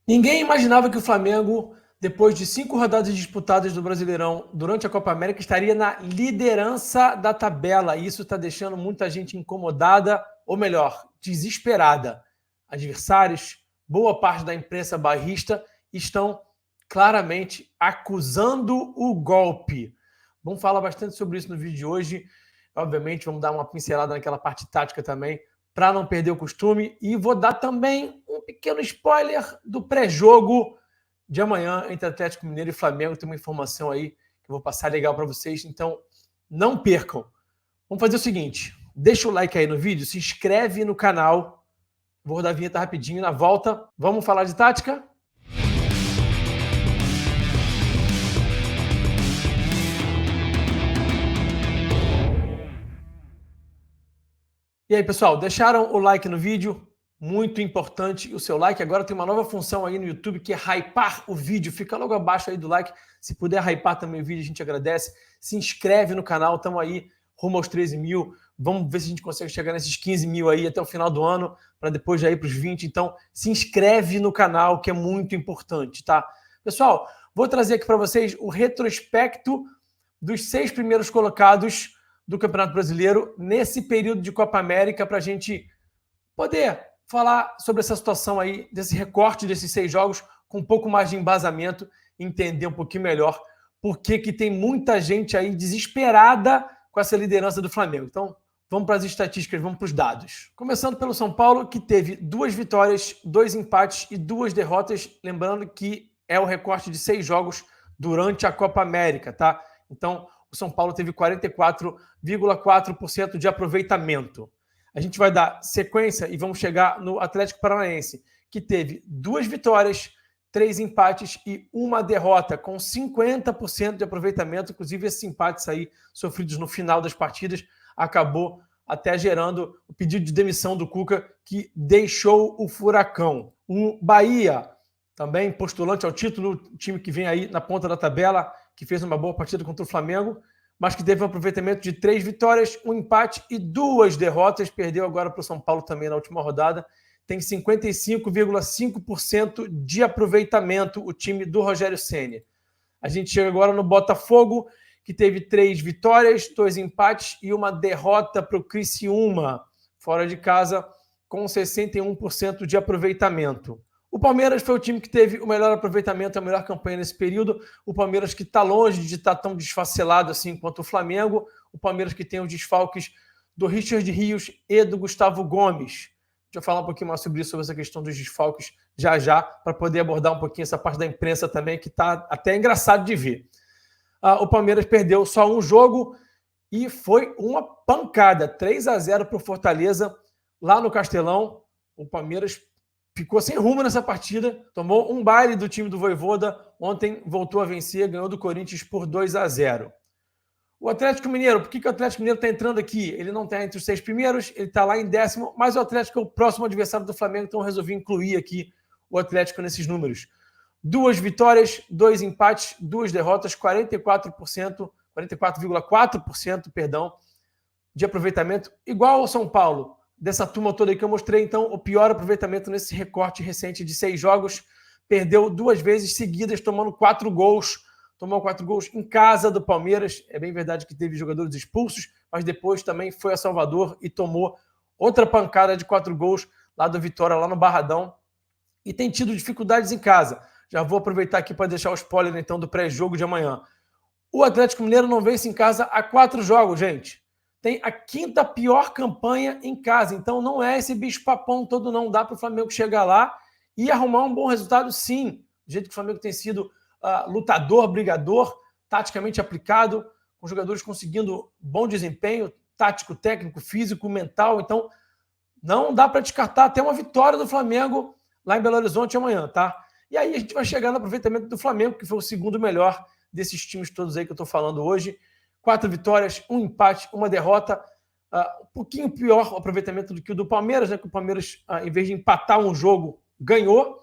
Ninguém imaginava que o Flamengo, depois de 5 rodadas disputadas do Brasileirão durante a Copa América, estaria na liderança da tabela. Isso está deixando muita gente incomodada, ou melhor, desesperada. Adversários, boa parte da imprensa bairrista estão claramente acusando o golpe. Vamos falar bastante sobre isso no vídeo de hoje. Obviamente, vamos dar uma pincelada naquela parte tática também, para não perder o costume. E vou dar também um pequeno spoiler do pré-jogo de amanhã entre Atlético Mineiro e Flamengo. Tem uma informação aí que eu vou passar legal para vocês, então não percam. Vamos fazer o seguinte, deixa o like aí no vídeo, se inscreve no canal. Vou rodar a vinheta rapidinho na volta. Vamos falar de tática? E aí, pessoal, deixaram o like no vídeo? Muito importante o seu like. Agora tem uma nova função aí no YouTube que é hypar o vídeo. Fica logo abaixo aí do like. Se puder hypar também o vídeo, a gente agradece. Se inscreve no canal, estamos aí rumo aos 13 mil. Vamos ver se a gente consegue chegar nesses 15 mil aí até o final do ano, para depois já ir para os 20. Então, se inscreve no canal, que é muito importante, tá? Pessoal, vou trazer aqui para vocês o retrospecto dos 6 primeiros colocados do Campeonato Brasileiro nesse período de Copa América, para a gente poder falar sobre essa situação aí, desse recorte desses 6 jogos, com um pouco mais de embasamento, entender um pouquinho melhor por que tem muita gente aí desesperada com essa liderança do Flamengo. Então, vamos para as estatísticas, vamos para os dados. Começando pelo São Paulo, que teve 2 vitórias, 2 empates e 2 derrotas, lembrando que é o recorte de 6 jogos durante a Copa América, tá? Então, o São Paulo teve 44,4% de aproveitamento. A gente vai dar sequência e vamos chegar no Atlético Paranaense, que teve 2 vitórias, 3 empates e 1 derrota, com 50% de aproveitamento. Inclusive, esses empates aí, sofridos no final das partidas, acabou até gerando o pedido de demissão do Cuca, que deixou o Furacão. O Bahia, também postulante ao título, time que vem aí na ponta da tabela, que fez uma boa partida contra o Flamengo, mas que teve um aproveitamento de 3 vitórias, 1 empate e 2 derrotas. Perdeu agora para o São Paulo também na última rodada. Tem 55,5% de aproveitamento o time do Rogério Ceni. A gente chega agora no Botafogo, que teve 3 vitórias, 2 empates e 1 derrota para o Criciúma, fora de casa, com 61% de aproveitamento. O Palmeiras foi o time que teve o melhor aproveitamento, a melhor campanha nesse período. O Palmeiras que está longe de estar tão desfacelado assim quanto o Flamengo. O Palmeiras que tem os desfalques do Richard Rios e do Gustavo Gomes. Deixa eu falar um pouquinho mais sobre isso, sobre essa questão dos desfalques já, para poder abordar um pouquinho essa parte da imprensa também, que está até engraçado de ver. O Palmeiras perdeu só um jogo e foi uma pancada, 3-0 para o Fortaleza, lá no Castelão. O Palmeiras ficou sem rumo nessa partida, tomou um baile do time do Vojvoda, ontem voltou a vencer, ganhou do Corinthians por 2-0. O Atlético Mineiro, por que o Atlético Mineiro está entrando aqui? Ele não está entre os 6 primeiros, ele está lá em 10º, mas o Atlético é o próximo adversário do Flamengo, então eu resolvi incluir aqui o Atlético nesses números. 2 vitórias, 2 empates, 2 derrotas, 44,4% de aproveitamento, igual ao São Paulo. Dessa turma toda aí que eu mostrei, então, o pior aproveitamento nesse recorte recente de 6 jogos. Perdeu 2 vezes seguidas, tomando 4 gols. Tomou 4 gols em casa do Palmeiras. É bem verdade que teve jogadores expulsos, mas depois também foi a Salvador e tomou outra pancada de 4 gols lá do Vitória, lá no Barradão. E tem tido dificuldades em casa. Já vou aproveitar aqui para deixar o spoiler, então, do pré-jogo de amanhã. O Atlético Mineiro não vence em casa há 4 jogos, gente. Tem a 5ª pior campanha em casa. Então não é esse bicho-papão todo, não. Dá para o Flamengo chegar lá e arrumar um bom resultado, sim. Do jeito que o Flamengo tem sido lutador, brigador, taticamente aplicado, com jogadores conseguindo bom desempenho, tático, técnico, físico, mental. Então não dá para descartar até uma vitória do Flamengo lá em Belo Horizonte amanhã, tá? E aí a gente vai chegar no aproveitamento do Flamengo, que foi o segundo melhor desses times todos aí que eu estou falando hoje. 4 vitórias, 1 empate, 1 derrota. Um pouquinho pior o aproveitamento do que o do Palmeiras, né? Que o Palmeiras, em vez de empatar um jogo, ganhou.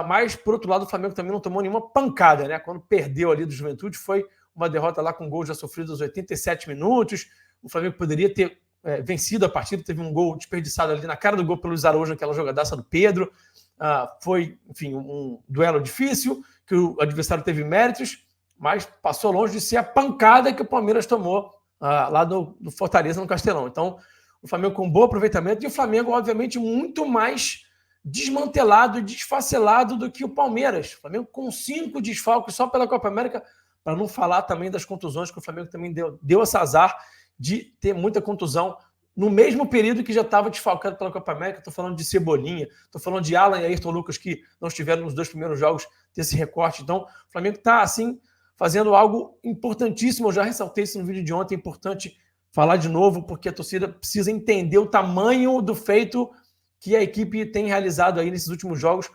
Mas, por outro lado, o Flamengo também não tomou nenhuma pancada, né? Quando perdeu ali do Juventude, foi uma derrota lá com gols já sofridos aos 87 minutos. O Flamengo poderia ter vencido a partida, teve um gol desperdiçado ali na cara do gol pelo Luiz Araújo, naquela jogadaça do Pedro. Foi, enfim, um duelo difícil, que o adversário teve méritos, mas passou longe de ser a pancada que o Palmeiras tomou lá do Fortaleza, no Castelão. Então, o Flamengo com bom aproveitamento e o Flamengo, obviamente, muito mais desmantelado e desfacelado do que o Palmeiras. O Flamengo com 5 desfalques só pela Copa América, para não falar também das contusões, que o Flamengo também deu esse azar de ter muita contusão no mesmo período que já estava desfalcado pela Copa América. Estou falando de Cebolinha, estou falando de Alan e Ayrton Lucas, que não estiveram nos 2 primeiros jogos desse recorte. Então, o Flamengo está, assim, fazendo algo importantíssimo. Eu já ressaltei isso no vídeo de ontem, é importante falar de novo, porque a torcida precisa entender o tamanho do feito que a equipe tem realizado aí nesses últimos jogos,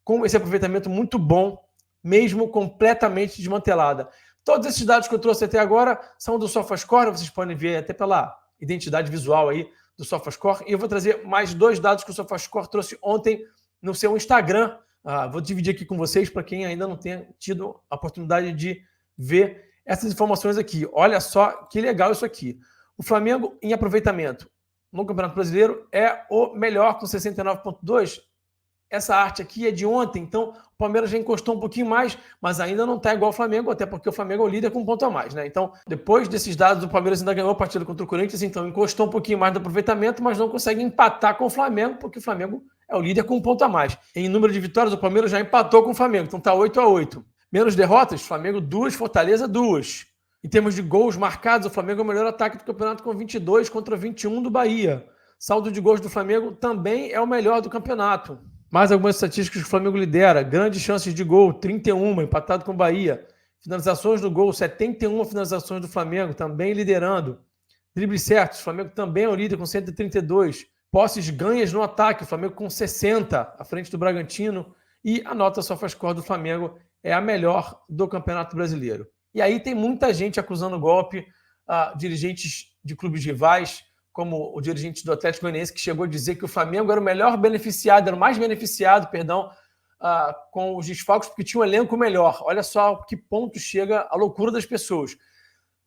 com esse aproveitamento muito bom, mesmo completamente desmantelada. Todos esses dados que eu trouxe até agora são do SofaScore, vocês podem ver até pela identidade visual aí do SofaScore, e eu vou trazer mais 2 dados que o SofaScore trouxe ontem no seu Instagram. Vou dividir aqui com vocês, para quem ainda não tenha tido a oportunidade de ver essas informações aqui. Olha só que legal isso aqui. O Flamengo, em aproveitamento no Campeonato Brasileiro, é o melhor, com 69,2%. Essa arte aqui é de ontem, então o Palmeiras já encostou um pouquinho mais, mas ainda não está igual ao Flamengo, até porque o Flamengo é o líder com 1 ponto a mais, né? Então, depois desses dados, o Palmeiras ainda ganhou a partida contra o Corinthians, então encostou um pouquinho mais do aproveitamento, mas não consegue empatar com o Flamengo, porque o Flamengo é o líder com 1 ponto a mais. Em número de vitórias, o Palmeiras já empatou com o Flamengo, então está 8-8. Menos derrotas, Flamengo 2, Fortaleza 2. Em termos de gols marcados, o Flamengo é o melhor ataque do campeonato com 22 contra 21 do Bahia. Saldo de gols do Flamengo também é o melhor do campeonato. Mais algumas estatísticas que o Flamengo lidera. Grandes chances de gol, 31, empatado com o Bahia. Finalizações do gol, 71 finalizações do Flamengo, também liderando. Dribles certos, o Flamengo também é o líder com 132. Posses ganhas no ataque, o Flamengo com 60, à frente do Bragantino. E a nota SofaScore do Flamengo é a melhor do Campeonato Brasileiro. E aí tem muita gente acusando golpe, dirigentes de clubes rivais, como o dirigente do Atlético Goianiense, que chegou a dizer que o Flamengo era o melhor beneficiado, era o mais beneficiado, com os desfalques, porque tinha um elenco melhor. Olha só que ponto chega a loucura das pessoas.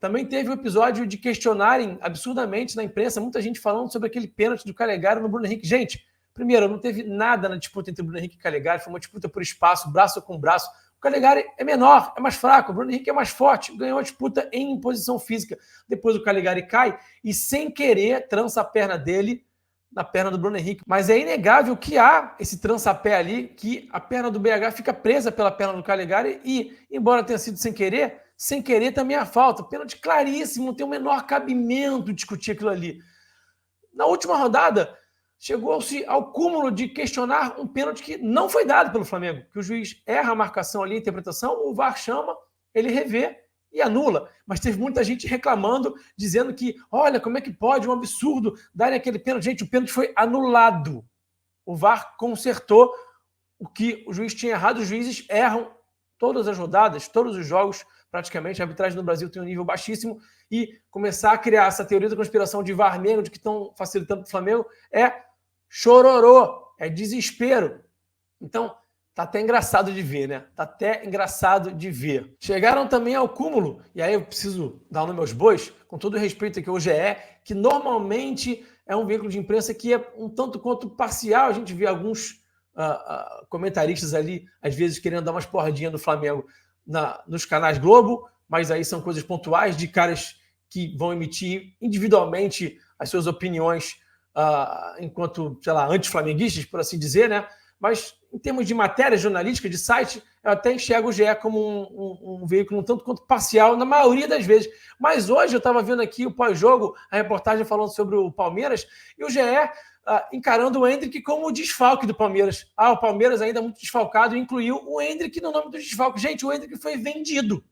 Também teve um episódio de questionarem absurdamente na imprensa, muita gente falando sobre aquele pênalti do Calegari no Bruno Henrique. Gente, primeiro, não teve nada na disputa entre o Bruno Henrique e o Calegari, foi uma disputa por espaço, braço com braço. O Calegari é menor, é mais fraco, o Bruno Henrique é mais forte, ganhou a disputa em imposição física. Depois o Calegari cai e, sem querer, trança a perna dele na perna do Bruno Henrique. Mas é inegável que há esse trança-pé ali, que a perna do BH fica presa pela perna do Calegari e, embora tenha sido sem querer também há falta. Pênalti claríssimo, não tem o menor cabimento discutir aquilo ali. Na última rodada, chegou-se ao cúmulo de questionar um pênalti que não foi dado pelo Flamengo, que o juiz erra a marcação ali, a interpretação, o VAR chama, ele revê e anula. Mas teve muita gente reclamando, dizendo que, olha, como é que pode, um absurdo, darem aquele pênalti. Gente, o pênalti foi anulado. O VAR consertou o que o juiz tinha errado. Os juízes erram todas as rodadas, todos os jogos, praticamente. A arbitragem no Brasil tem um nível baixíssimo e começar a criar essa teoria da conspiração de VAR negro, de que estão facilitando para o Flamengo, é chororô, é desespero. Então, tá até engraçado de ver, né? Tá até engraçado de ver. Chegaram também ao cúmulo, e aí eu preciso dar o nome aos bois, com todo o respeito aqui ao GE, que normalmente é um veículo de imprensa que é um tanto quanto parcial. A gente vê alguns comentaristas ali, às vezes, querendo dar umas porradinhas no Flamengo nos canais Globo, mas aí são coisas pontuais de caras que vão emitir individualmente as suas opiniões enquanto, sei lá, anti-flamenguistas, por assim dizer, né? Mas em termos de matéria jornalística, de site, eu até enxergo o GE como um veículo um tanto quanto parcial, na maioria das vezes. Mas hoje eu estava vendo aqui o pós-jogo, a reportagem falando sobre o Palmeiras, e o GE encarando o Endrick como o desfalque do Palmeiras. O Palmeiras ainda muito desfalcado, e incluiu o Endrick no nome do desfalque. Gente, o Endrick foi vendido.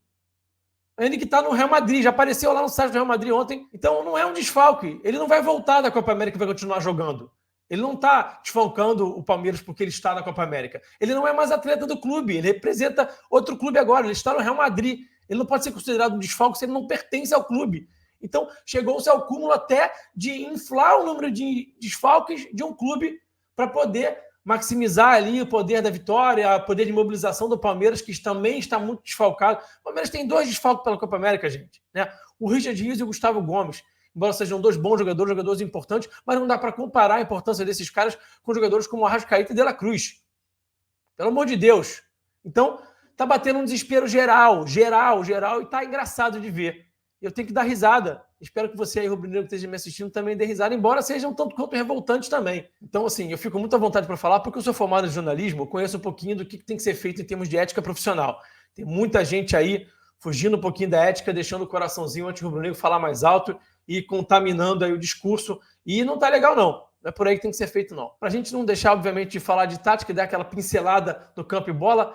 O Endrick está no Real Madrid, já apareceu lá no site do Real Madrid ontem, então não é um desfalque. Ele não vai voltar da Copa América e vai continuar jogando. Ele não está desfalcando o Palmeiras porque ele está na Copa América. Ele não é mais atleta do clube, ele representa outro clube agora, ele está no Real Madrid. Ele não pode ser considerado um desfalque se ele não pertence ao clube. Então, chegou-se ao cúmulo até de inflar o número de desfalques de um clube para poder maximizar ali o poder da vitória, o poder de mobilização do Palmeiras, que também está muito desfalcado. O Palmeiras tem 2 desfalques pela Copa América, gente, né? O Richard Rios e o Gustavo Gomes. Embora sejam 2 bons jogadores importantes, mas não dá para comparar a importância desses caras com jogadores como o Arrascaeta e De La Cruz. Pelo amor de Deus. Então, tá batendo um desespero geral, e tá engraçado de ver. Eu tenho que dar risada. Espero que você aí, rubro-negro, que esteja me assistindo, também dê risada, embora seja um tanto quanto revoltante também. Então, assim, eu fico muito à vontade para falar, porque eu sou formado em jornalismo, eu conheço um pouquinho do que tem que ser feito em termos de ética profissional. Tem muita gente aí fugindo um pouquinho da ética, deixando o coraçãozinho anti-rubro-negro falar mais alto e contaminando aí o discurso. E não tá legal, não. Não é por aí que tem que ser feito, não. Para a gente não deixar, obviamente, de falar de tática e dar aquela pincelada no campo e bola,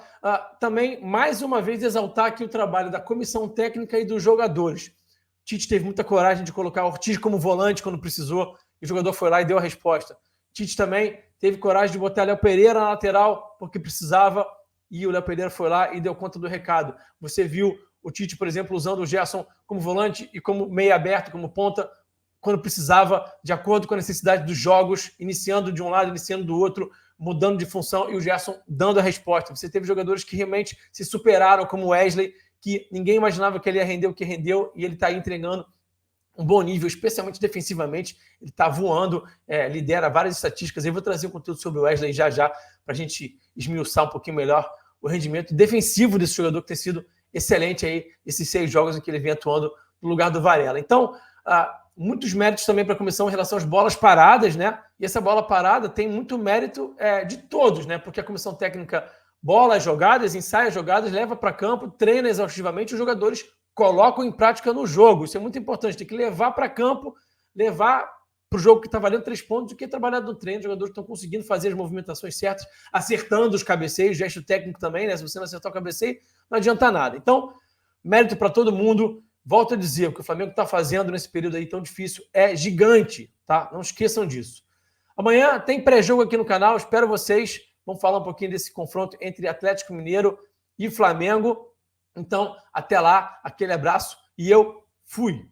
também, mais uma vez, exaltar aqui o trabalho da comissão técnica e dos jogadores. Tite teve muita coragem de colocar o Ortiz como volante quando precisou, e o jogador foi lá e deu a resposta. Tite também teve coragem de botar Léo Pereira na lateral, porque precisava, e o Léo Pereira foi lá e deu conta do recado. Você viu o Tite, por exemplo, usando o Gerson como volante e como meia aberto, como ponta, quando precisava, de acordo com a necessidade dos jogos, iniciando de um lado, iniciando do outro, mudando de função, e o Gerson dando a resposta. Você teve jogadores que realmente se superaram, como o Wesley, que ninguém imaginava que ele ia render o que rendeu, e ele está aí entregando um bom nível, especialmente defensivamente. Ele está voando, lidera várias estatísticas. Eu vou trazer um conteúdo sobre o Wesley já, para a gente esmiuçar um pouquinho melhor o rendimento defensivo desse jogador, que tem sido excelente aí, esses 6 jogos em que ele vem atuando no lugar do Varela. Então, muitos méritos também para a comissão em relação às bolas paradas, né? E essa bola parada tem muito mérito de todos, né? Porque a comissão técnica bola as jogadas, ensaia as jogadas, leva para campo, treina exaustivamente, os jogadores colocam em prática no jogo. Isso é muito importante, tem que levar para campo, levar para o jogo que está valendo 3 pontos, do que trabalhar no treino. Os jogadores estão conseguindo fazer as movimentações certas, acertando os cabeceios, gesto técnico também, né? Se você não acertar o cabeceio, não adianta nada. Então, mérito para todo mundo. Volto a dizer, o que o Flamengo está fazendo nesse período aí tão difícil é gigante, tá? Não esqueçam disso. Amanhã tem pré-jogo aqui no canal, espero vocês. Vamos falar um pouquinho desse confronto entre Atlético Mineiro e Flamengo. Então, até lá, aquele abraço e eu fui!